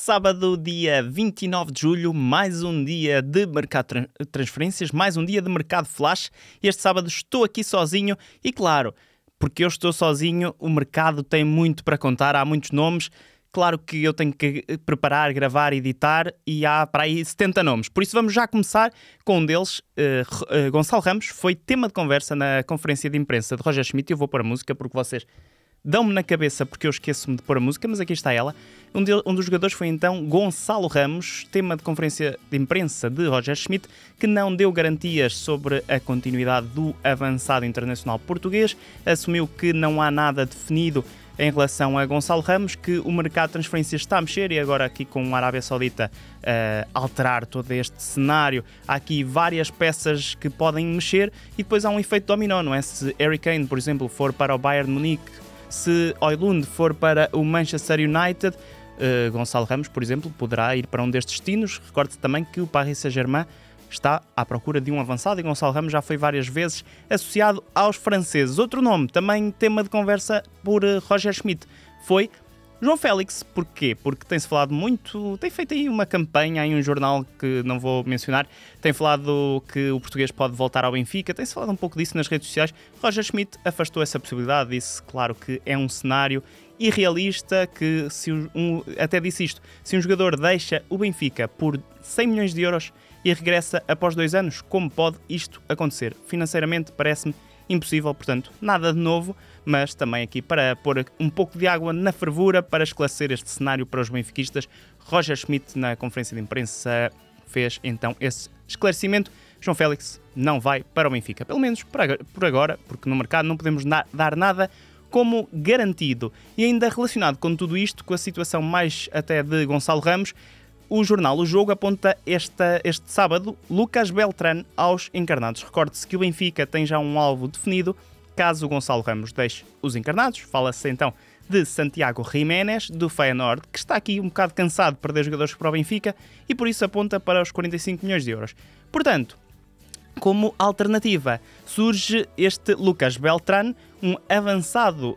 Sábado, dia 29 de julho, mais um dia de mercado de transferências, mais um dia de mercado flash. Este sábado estou aqui sozinho e, claro, porque eu estou sozinho, o mercado tem muito para contar, há muitos nomes. Claro que eu tenho que preparar, gravar, editar e há para aí 70 nomes. Por isso vamos já começar com um deles. Gonçalo Ramos foi tema de conversa na conferência de imprensa de Roger Schmidt. Eu vou pôr a música porque vocês dão-me na cabeça porque eu esqueço-me de pôr a música, mas aqui está ela. Um dos jogadores foi então Gonçalo Ramos, tema de conferência de imprensa de Roger Schmidt, que não deu garantias sobre a continuidade do avançado internacional português, assumiu que não há nada definido em relação a Gonçalo Ramos, que o mercado de transferências está a mexer e agora aqui com a Arábia Saudita alterar todo este cenário, há aqui várias peças que podem mexer e depois há um efeito dominó, não é? Se Harry Kane, por exemplo, for para o Bayern de Munique, se Højlund for para o Manchester United, Gonçalo Ramos, por exemplo, poderá ir para um destes destinos. Recorde-se também que o Paris Saint-Germain está à procura de um avançado e Gonçalo Ramos já foi várias vezes associado aos franceses. Outro nome, também tema de conversa por Roger Schmidt, foi João Félix. Porquê? Porque tem-se falado muito, tem feito aí uma campanha em um jornal que não vou mencionar, tem falado que o português pode voltar ao Benfica, tem-se falado um pouco disso nas redes sociais. Roger Schmidt afastou essa possibilidade, disse, claro, que é um cenário irrealista, que até disse isto, se um jogador deixa o Benfica por 100 milhões de euros e regressa após 2 anos, como pode isto acontecer? Financeiramente parece-me impossível, portanto, nada de novo, mas também aqui para pôr um pouco de água na fervura, para esclarecer este cenário para os benfiquistas, Roger Schmidt, na conferência de imprensa, fez então esse esclarecimento. João Félix não vai para o Benfica, pelo menos por agora, porque no mercado não podemos dar nada como garantido. E ainda relacionado com tudo isto, com a situação mais até de Gonçalo Ramos, o jornal O Jogo aponta este sábado Lucas Beltrán aos encarnados. Recorde-se que o Benfica tem já um alvo definido caso o Gonçalo Ramos deixe os encarnados. Fala-se então de Santiago Jiménez, do Feyenoord, que está aqui um bocado cansado de perder jogadores para o Benfica e por isso aponta para os 45 milhões de euros. Portanto, como alternativa, surge este Lucas Beltrán, um avançado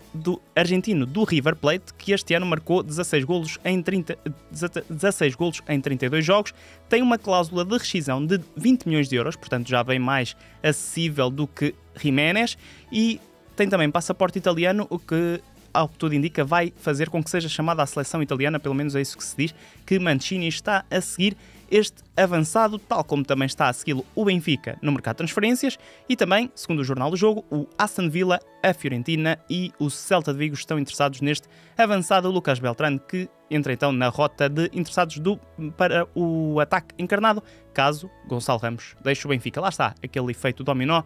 argentino do River Plate, que este ano marcou 16 golos em 32 jogos, tem uma cláusula de rescisão de 20 milhões de euros, portanto já bem mais acessível do que Jiménez, e tem também passaporte italiano, o que, ao que tudo indica, vai fazer com que seja chamada à seleção italiana, pelo menos é isso que se diz, que Mancini está a seguir este avançado, tal como também está a segui-lo o Benfica no mercado de transferências e também, segundo o jornal do jogo, o Aston Villa, a Fiorentina e o Celta de Vigo estão interessados neste avançado Lucas Beltrán, que entra então na rota de interessados para o ataque encarnado, caso Gonçalo Ramos deixe o Benfica. Lá está, aquele efeito dominó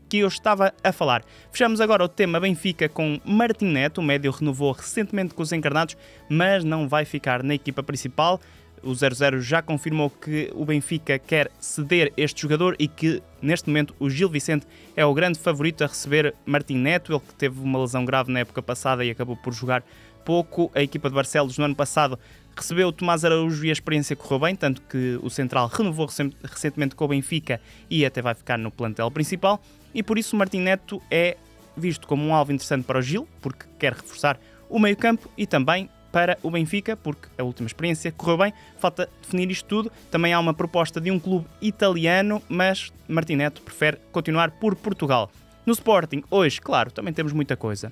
que eu estava a falar. Fechamos agora o tema Benfica com Martim Neto. O médio renovou recentemente com os encarnados, mas não vai ficar na equipa principal. O 00 já confirmou que o Benfica quer ceder este jogador e que, neste momento, o Gil Vicente é o grande favorito a receber Martim Neto, ele que teve uma lesão grave na época passada e acabou por jogar pouco. A equipa de Barcelos, no ano passado, recebeu o Tomás Araújo e a experiência correu bem, tanto que o central renovou recentemente com o Benfica e até vai ficar no plantel principal. E por isso o Martim Neto é visto como um alvo interessante para o Gil, porque quer reforçar o meio-campo e também para o Benfica, porque a última experiência correu bem. Falta definir isto tudo. Também há uma proposta de um clube italiano, mas Martim Neto prefere continuar por Portugal. No Sporting, hoje, claro, também temos muita coisa.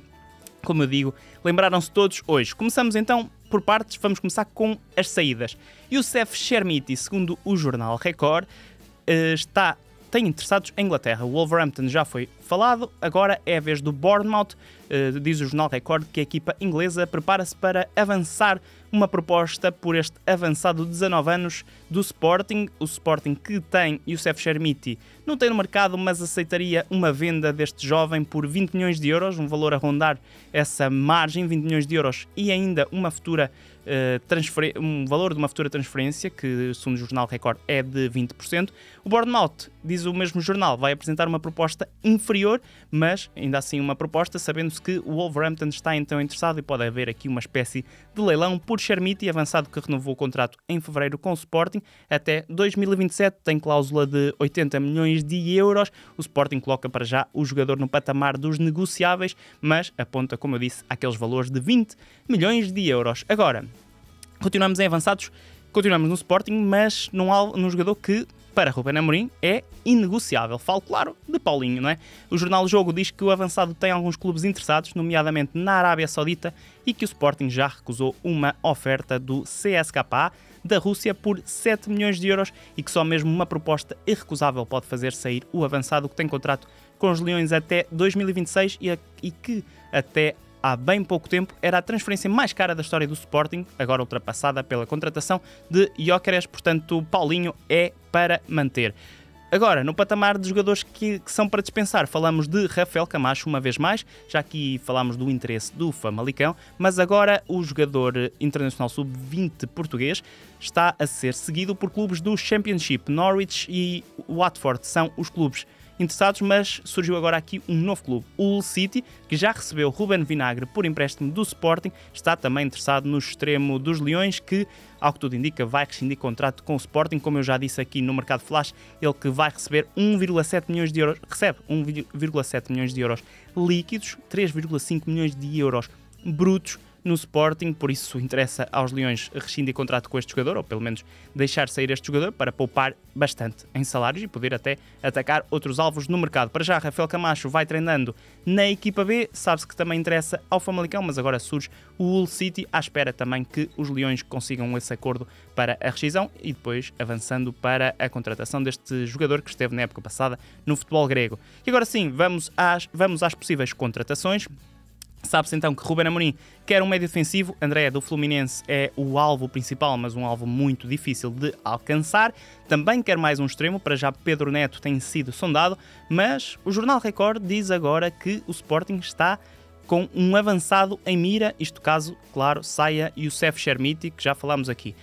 Como eu digo, lembraram-se todos hoje. Começamos então por partes, vamos começar com as saídas. Youssef Chermiti, segundo o jornal Record, tem interessados em Inglaterra. O Wolverhampton já foi falado, agora é a vez do Bournemouth. Diz o jornal Record que a equipa inglesa prepara-se para avançar uma proposta por este avançado de 19 anos do Sporting. O Sporting, que tem Youssef Chermiti, não tem no mercado, mas aceitaria uma venda deste jovem por 20 milhões de euros, um valor a rondar essa margem, 20 milhões de euros, e ainda uma futura um valor de uma futura transferência, que segundo o jornal Record é de 20%. O Bournemouth, diz o mesmo jornal, vai apresentar uma proposta inferior, mas ainda assim uma proposta, sabendo-se que o Wolverhampton está então interessado e pode haver aqui uma espécie de leilão por Chermiti, avançado que renovou o contrato em fevereiro com o Sporting até 2027, tem cláusula de 80 milhões de euros. O Sporting coloca para já o jogador no patamar dos negociáveis, mas aponta, como eu disse, àqueles valores de 20 milhões de euros. Agora, Continuamos em avançados, continuamos no Sporting, mas num jogador que, para Ruben Amorim, é inegociável. Falo, claro, de Paulinho, não é? O jornal Jogo diz que o avançado tem alguns clubes interessados, nomeadamente na Arábia Saudita, e que o Sporting já recusou uma oferta do CSKA da Rússia por 7 milhões de euros e que só mesmo uma proposta irrecusável pode fazer sair o avançado, que tem contrato com os Leões até 2026 e que até há bem pouco tempo era a transferência mais cara da história do Sporting, agora ultrapassada pela contratação de Gyökeres. Portanto, Paulinho é para manter. Agora, no patamar de jogadores que são para dispensar, falamos de Rafael Camacho uma vez mais, já aqui falámos do interesse do Famalicão, mas agora o jogador internacional sub-20 português está a ser seguido por clubes do Championship. Norwich e Watford são os clubes interessados, mas surgiu agora aqui um novo clube. O Hull City, que já recebeu Ruben Vinagre por empréstimo do Sporting, está também interessado no extremo dos Leões, que, ao que tudo indica, vai rescindir contrato com o Sporting. Como eu já disse aqui no Mercado Flash, ele que vai receber 1,7 milhões de euros, recebe 1,7 milhões de euros líquidos, 3,5 milhões de euros brutos no Sporting, por isso interessa aos Leões rescindir contrato com este jogador, ou pelo menos deixar sair este jogador para poupar bastante em salários e poder até atacar outros alvos no mercado. Para já, Rafael Camacho vai treinando na equipa B, sabe-se que também interessa ao Famalicão, mas agora surge o Hull City, à espera também que os Leões consigam esse acordo para a rescisão e depois avançando para a contratação deste jogador que esteve na época passada no futebol grego. E agora sim, vamos às possíveis contratações. Sabe-se então que Ruben Amorim quer um médio defensivo. André, do Fluminense, é o alvo principal, mas um alvo muito difícil de alcançar. Também quer mais um extremo, para já Pedro Neto tem sido sondado, mas o Jornal Record diz agora que o Sporting está com um avançado em mira, isto caso, claro, saia Youssef Chermiti, que já falámos aqui.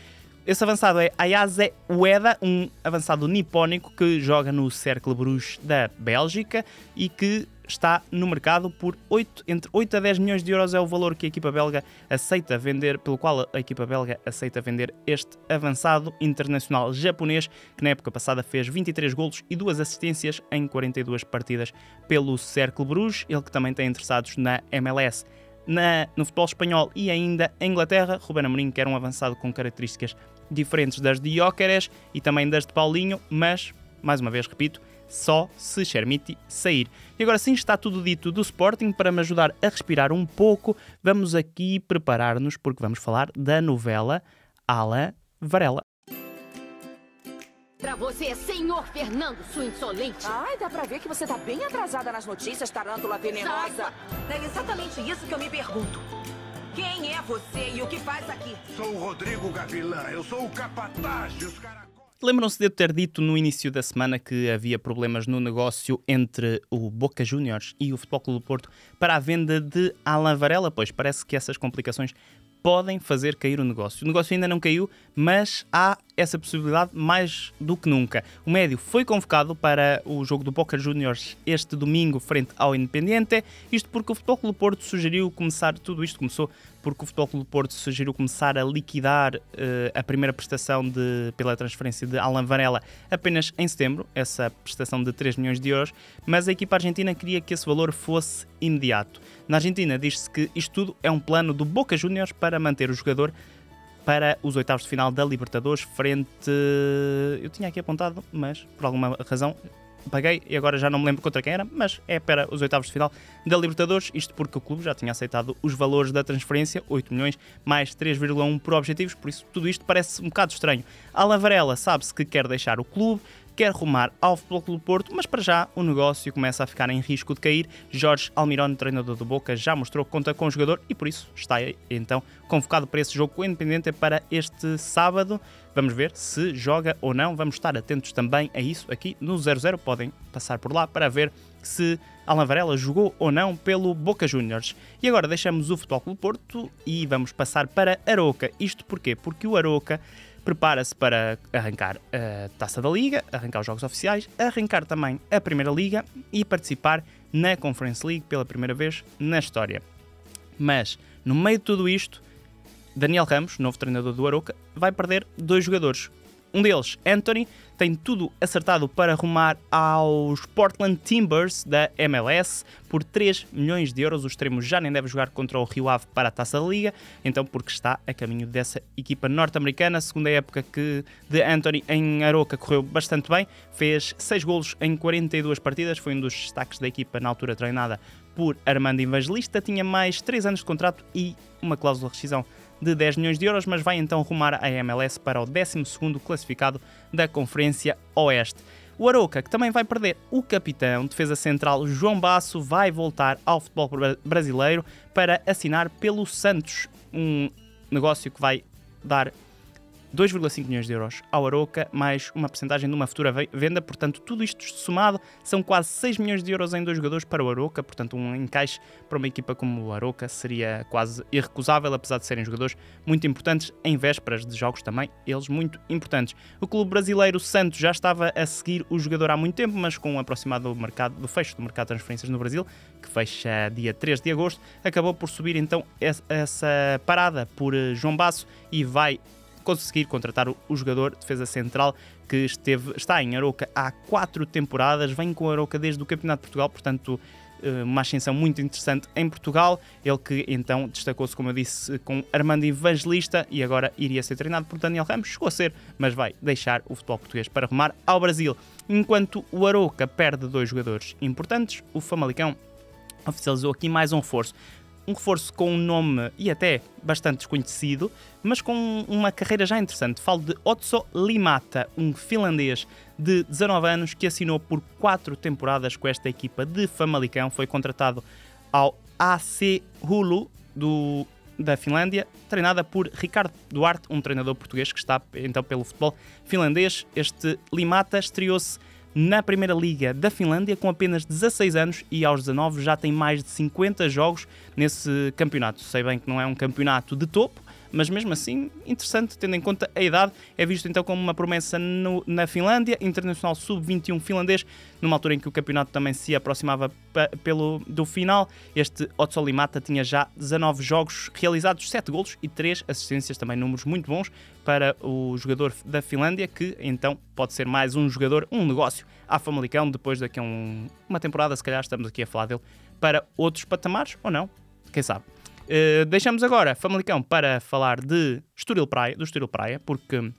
Esse avançado é Ayaze Ueda, um avançado nipónico que joga no Cercle Bruges da Bélgica e que está no mercado por entre 8 a 10 milhões de euros é o valor que a equipa belga aceita vender, pelo qual a equipa belga aceita vender este avançado internacional japonês, que na época passada fez 23 golos e 2 assistências em 42 partidas pelo Cercle Bruges, ele que também tem interessados na MLS. No futebol espanhol e ainda em Inglaterra, Ruben Amorim quer um avançado com características diferentes das de Gyökeres e também das de Paulinho, mas, mais uma vez repito, só se Chermiti sair. E agora sim, está tudo dito do Sporting. Para me ajudar a respirar um pouco, vamos aqui preparar-nos, porque vamos falar da novela Alain Varela. Pra você, senhor Fernando, sua insolente. Ai, dá pra ver que você tá bem atrasada nas notícias, tarântula venenosa. É exatamente isso que eu me pergunto. Quem é você e o que faz aqui? Sou o Rodrigo Gavilã, eu sou o capataz dos caracóis. Lembram-se de eu ter dito no início da semana que havia problemas no negócio entre o Boca Juniors e o Futebol Clube do Porto para a venda de Alain Varela? Pois parece que essas complicações podem fazer cair o negócio. O negócio ainda não caiu, mas há essa possibilidade mais do que nunca. O médio foi convocado para o jogo do Boca Juniors este domingo frente ao Independiente, isto porque o Futebol Clube do Porto sugeriu começar, tudo isto começou porque o Futebol Clube do Porto sugeriu começar a liquidar a primeira prestação pela transferência de Alain Varela apenas em setembro, essa prestação de 3 milhões de euros, mas a equipa argentina queria que esse valor fosse imediato. Na Argentina diz-se que isto tudo é um plano do Boca Juniors para manter o jogador para os oitavos de final da Libertadores frente... Eu tinha aqui apontado, mas por alguma razão paguei e agora já não me lembro contra quem era, mas é para os oitavos de final da Libertadores, isto porque o clube já tinha aceitado os valores da transferência, 8 milhões mais 3,1 por objetivos, por isso tudo isto parece um bocado estranho. Alain Varela sabe-se que quer deixar o clube, quer rumar ao Futebol Clube do Porto, mas para já o negócio começa a ficar em risco de cair. Jorge Almirón, treinador do Boca, já mostrou que conta com o jogador e por isso está então convocado para esse jogo com o Independiente para este sábado. Vamos ver se joga ou não, vamos estar atentos também a isso aqui no 00, podem passar por lá para ver se Alain Varela jogou ou não pelo Boca Juniors. E agora deixamos o Futebol Clube do Porto e vamos passar para Aroca. Isto porquê? Porque o Aroca prepara-se para arrancar a Taça da Liga, arrancar os jogos oficiais, arrancar também a Primeira Liga e participar na Conference League pela primeira vez na história. Mas, no meio de tudo isto, Daniel Ramos, novo treinador do Aroca, vai perder 2 jogadores. Um deles, Anthony, tem tudo acertado para rumar aos Portland Timbers da MLS por 3 milhões de euros. O extremo já nem deve jogar contra o Rio Ave para a Taça da Liga, então porque está a caminho dessa equipa norte-americana. Segunda época que de Anthony em Aroca correu bastante bem, fez 6 golos em 42 partidas, foi um dos destaques da equipa na altura treinada por Armando Evangelista, tinha mais 3 anos de contrato e uma cláusula de rescisão de 10 milhões de euros, mas vai então rumar à MLS para o 12º classificado da Conferência Oeste. O Aroca, que também vai perder o capitão, defesa central João Basso, vai voltar ao futebol brasileiro para assinar pelo Santos, um negócio que vai dar 2,5 milhões de euros ao Aroca, mais uma percentagem de uma futura venda, portanto tudo isto somado são quase 6 milhões de euros em 2 jogadores para o Aroca, portanto um encaixe para uma equipa como o Aroca seria quase irrecusável, apesar de serem jogadores muito importantes em vésperas de jogos também, eles muito importantes. O clube brasileiro Santos já estava a seguir o jogador há muito tempo, mas com o aproximado do fecho do mercado de transferências no Brasil, que fecha dia 3 de agosto, acabou por subir então essa parada por João Basso e vai conseguir contratar o jogador de defesa central que está em Aroca há 4 temporadas, vem com a Aroca desde o Campeonato de Portugal, portanto uma ascensão muito interessante em Portugal, ele que então destacou-se, como eu disse, com Armando Evangelista e agora iria ser treinado por Daniel Ramos, chegou a ser, mas vai deixar o futebol português para rumar ao Brasil. Enquanto o Aroca perde 2 jogadores importantes, o Famalicão oficializou aqui mais um reforço. Um reforço com um nome e até bastante desconhecido, mas com uma carreira já interessante. Falo de Otso Limata, um finlandês de 19 anos que assinou por 4 temporadas com esta equipa de Famalicão. Foi contratado ao AC Hulu da Finlândia, treinada por Ricardo Duarte, um treinador português que está então pelo futebol finlandês. Este Limata estreou-se na Primeira Liga da Finlândia com apenas 16 anos e aos 19 já tem mais de 50 jogos nesse campeonato. Sei bem que não é um campeonato de topo, mas mesmo assim interessante, tendo em conta a idade. É visto então como uma promessa na Finlândia, internacional sub-21 finlandês, numa altura em que o campeonato também se aproximava do final. Este Otso Limata tinha já 19 jogos realizados, 7 golos e 3 assistências, também números muito bons para o jogador da Finlândia, que então pode ser mais um jogador, um negócio à Famalicão, depois daqui a uma temporada, se calhar estamos aqui a falar dele para outros patamares, ou não, quem sabe. Deixamos agora Famalicão para falar do Estoril Praia, porque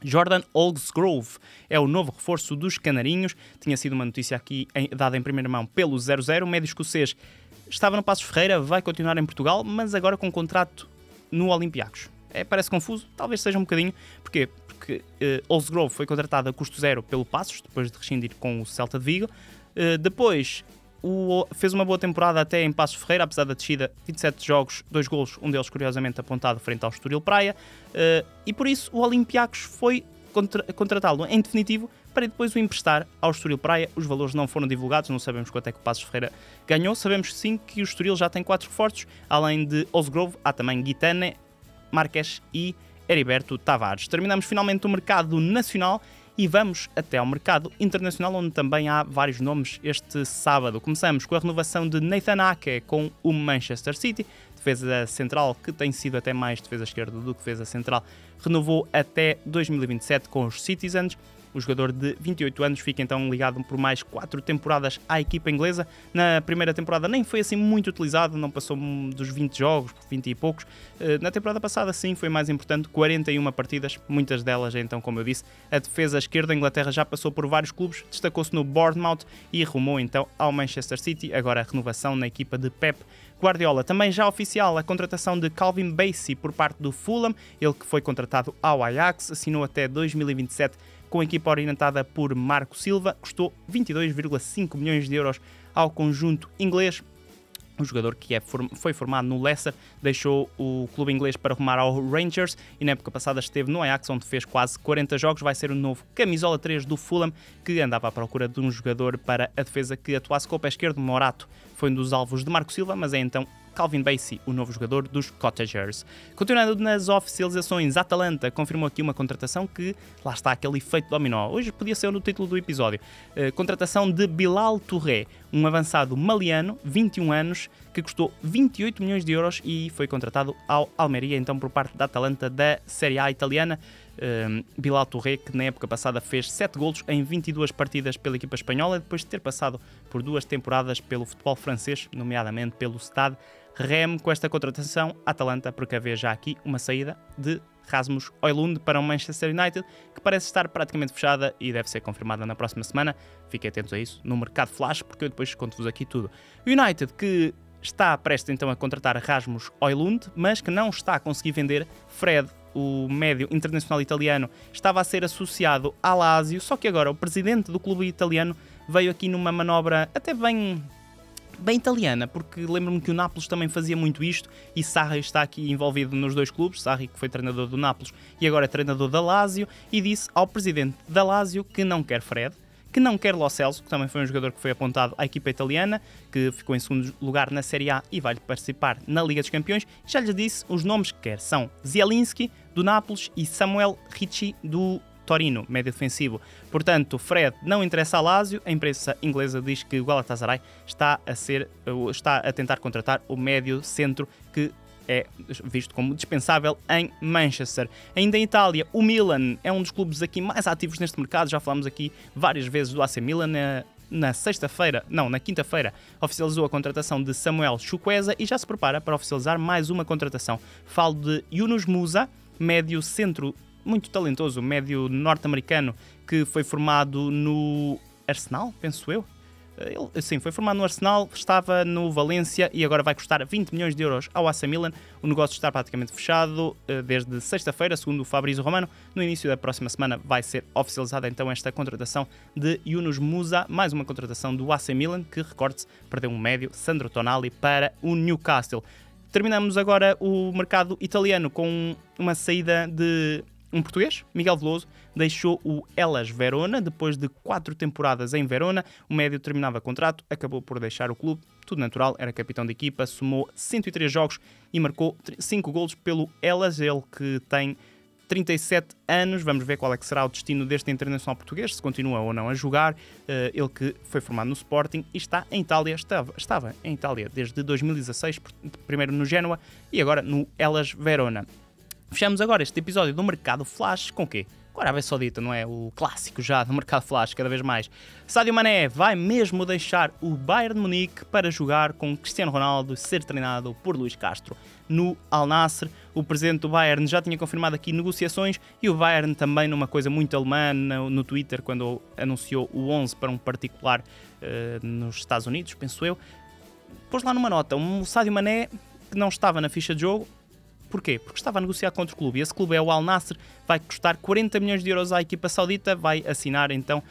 Jordan Oldsgrove é o novo reforço dos Canarinhos. Tinha sido uma notícia aqui dada em primeira mão pelo 00. O médio escocês estava no Passos Ferreira, vai continuar em Portugal, mas agora com contrato no Olympiacos. Parece confuso, talvez seja um bocadinho. Porquê? Porque Oldsgrove foi contratado a custo zero pelo Passos, depois de rescindir com o Celta de Vigo. Depois fez uma boa temporada até em Passos Ferreira, apesar da descida, 27 jogos, 2 golos, um deles curiosamente apontado frente ao Estoril Praia, e por isso o Olympiacos foi contratá-lo em definitivo para depois o emprestar ao Estoril Praia. Os valores não foram divulgados, não sabemos quanto é que o Passos Ferreira ganhou, sabemos sim que o Estoril já tem 4 reforços, além de Oldsgrove, há também Guitane, Marques e Heriberto Tavares. Terminamos finalmente o mercado nacional e vamos até ao mercado internacional, onde também há vários nomes este sábado. Começamos com a renovação de Nathan Ake com o Manchester City, defesa central que tem sido até mais defesa esquerda do que defesa central, renovou até 2027 com os Citizens. O jogador de 28 anos fica então ligado por mais 4 temporadas à equipa inglesa. Na primeira temporada nem foi assim muito utilizado, não passou dos 20 jogos, 20 e poucos. Na temporada passada sim foi mais importante, 41 partidas, muitas delas então, como eu disse, a defesa esquerda da Inglaterra já passou por vários clubes, destacou-se no Bournemouth e rumou então ao Manchester City, agora a renovação na equipa de Pep Guardiola. Também já oficial a contratação de Calvin Bassey por parte do Fulham, ele que foi contratado ao Ajax, assinou até 2027 com a equipa orientada por Marco Silva, custou 22,5 milhões de euros ao conjunto inglês. O jogador que foi formado no Leicester deixou o clube inglês para rumar ao Rangers e na época passada esteve no Ajax, onde fez quase 40 jogos. Vai ser o novo camisola 3 do Fulham, que andava à procura de um jogador para a defesa que atuasse com o pé esquerdo. Morato foi um dos alvos de Marco Silva, mas é então Calvin Bassey, o novo jogador dos Cottagers. Continuando nas oficializações, a Atalanta confirmou aqui uma contratação que, lá está, aquele efeito dominó. Hoje podia ser no título do episódio. Contratação de Bilal Touré, um avançado maliano, 21 anos, que custou 28 milhões de euros e foi contratado ao Almeria, então por parte da Atalanta da Série A italiana. Bilal Touré, que na época passada fez 7 golos em 22 partidas pela equipa espanhola, depois de ter passado por 2 temporadas pelo futebol francês, nomeadamente pelo Stade Reims. Com esta contratação, a Atalanta precavê já aqui uma saída de Rasmus Højlund para o Manchester United, que parece estar praticamente fechada e deve ser confirmada na próxima semana. Fiquem atentos a isso no Mercado Flash, porque eu depois conto-vos aqui tudo. O United, que está prestes então a contratar Rasmus Højlund, mas que não está a conseguir vender Fred, o médio internacional italiano, estava a ser associado à Lazio, só que agora o presidente do clube italiano veio aqui numa manobra até bem italiana, porque lembro-me que o Nápoles também fazia muito isto e Sarri está aqui envolvido nos dois clubes. Sarri, que foi treinador do Nápoles e agora é treinador da Lazio, e disse ao presidente da Lazio que não quer Fred, que não quer Lo Celso, que também foi um jogador que foi apontado à equipa italiana, que ficou em segundo lugar na Série A e vai participar na Liga dos Campeões. Já lhes disse, os nomes que quer são Zielinski, do Nápoles, e Samuel Ricci, do Torino, médio defensivo. Portanto, Fred não interessa a Lazio. A imprensa inglesa diz que o Galatasaray está a tentar contratar o médio centro, que é visto como dispensável em Manchester. Ainda em Itália, o Milan é um dos clubes aqui mais ativos neste mercado. Já falamos aqui várias vezes do AC Milan. Na quinta-feira, oficializou a contratação de Samuel Chukwueze e já se prepara para oficializar mais uma contratação. Falo de Yunus Musa, médio centro muito talentoso, médio norte-americano, que foi formado no Arsenal, penso eu. Sim, foi formado no Arsenal, estava no Valência e agora vai custar 20 milhões de euros ao AC Milan. O negócio está praticamente fechado desde sexta-feira, segundo o Fabrizio Romano. No início da próxima semana vai ser oficializada então esta contratação de Yunus Musa, mais uma contratação do AC Milan, que, recorde-se, perdeu um médio, Sandro Tonali, para o Newcastle. Terminamos agora o mercado italiano com uma saída de um português. Miguel Veloso deixou o Hellas Verona depois de 4 temporadas em Verona. O médio terminava contrato, acabou por deixar o clube. Tudo natural, era capitão de equipa, somou 103 jogos e marcou 5 golos pelo Hellas. Ele que tem 37 anos. Vamos ver qual é que será o destino deste internacional português, se continua ou não a jogar. Ele que foi formado no Sporting e está em Itália, estava em Itália desde 2016, primeiro no Génova e agora no Hellas Verona. Fechamos agora este episódio do Mercado Flash com o quê? Com a Arábia Saudita, não é? O clássico já do Mercado Flash, cada vez mais. Sadio Mané vai mesmo deixar o Bayern de Munique para jogar com Cristiano Ronaldo, ser treinado por Luís Castro no Al Nassr. O presidente do Bayern já tinha confirmado aqui negociações e o Bayern também numa coisa muito alemã no Twitter, quando anunciou o 11 para um particular nos Estados Unidos, penso eu, pôs lá numa nota, um Sadio Mané que não estava na ficha de jogo. Porquê? Porque estava a negociar com outro clube e esse clube é o Al Nassr, vai custar 40 milhões de euros à equipa saudita, vai assinar então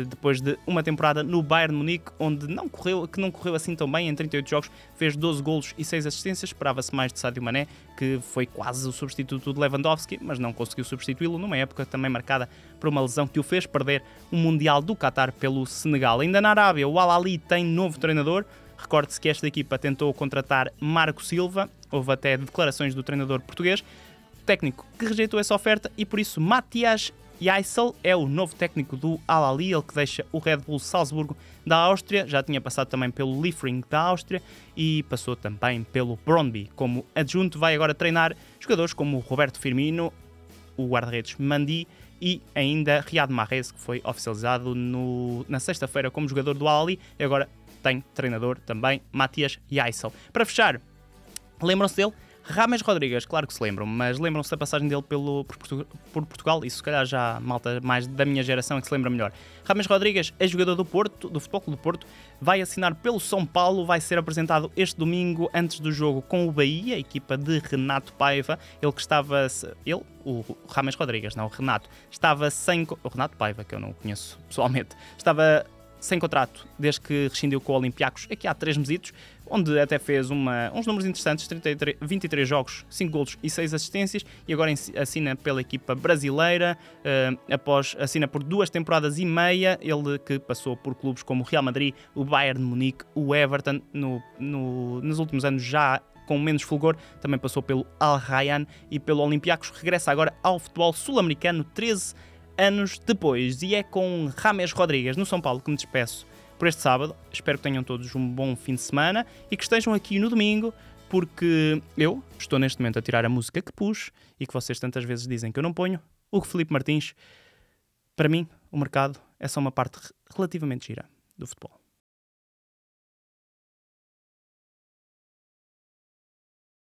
depois de uma temporada no Bayern de Munique, onde não correu assim tão bem. Em 38 jogos fez 12 golos e 6 assistências. Esperava-se mais de Sadio Mané, que foi quase o substituto de Lewandowski, mas não conseguiu substituí-lo numa época também marcada por uma lesão que o fez perder o Mundial do Qatar pelo Senegal. Ainda na Arábia, o Al Ahly tem novo treinador. Recorde-se que esta equipa tentou contratar Marco Silva, houve até declarações do treinador português, técnico que rejeitou essa oferta e por isso Matthias Jaissel é o novo técnico do Al Ahly, ele que deixa o Red Bull Salzburgo da Áustria, já tinha passado também pelo Liefering da Áustria e passou também pelo Brøndby como adjunto. Vai agora treinar jogadores como Roberto Firmino, o guarda-redes Mendy e ainda Riyad Mahrez, que foi oficializado na sexta-feira como jogador do Al Ahly e agora tem treinador também, Matthias Jaissel. Para fechar, lembram-se dele? Rames Rodrigues, claro que se lembram, mas lembram-se da passagem dele por Portugal? Isso se calhar já malta mais da minha geração é que se lembra melhor. Rames Rodrigues é jogador do Porto, do Futebol Clube do Porto, vai assinar pelo São Paulo, vai ser apresentado este domingo antes do jogo com o Bahia, a equipa de Renato Paiva. O Rames Rodrigues, não, o Renato, estava sem... O Renato Paiva, que eu não conheço pessoalmente, estava sem contrato desde que rescindiu com o Olympiacos aqui há 3 mesitos, onde até fez uns números interessantes, 23 jogos, 5 golos e 6 assistências, e agora assina pela equipa brasileira, assina por 2 temporadas e meia, ele que passou por clubes como o Real Madrid, o Bayern de Munique, o Everton, nos últimos anos já com menos fulgor, também passou pelo Al Rayyan e pelo Olympiacos, regressa agora ao futebol sul-americano 13 anos depois, e é com Rames Rodrigues no São Paulo que me despeço por este sábado. Espero que tenham todos um bom fim de semana e que estejam aqui no domingo, porque eu estou neste momento a tirar a música que pus e que vocês tantas vezes dizem que eu não ponho. Hugo Filipe Martins, para mim, o mercado é só uma parte relativamente gira do futebol.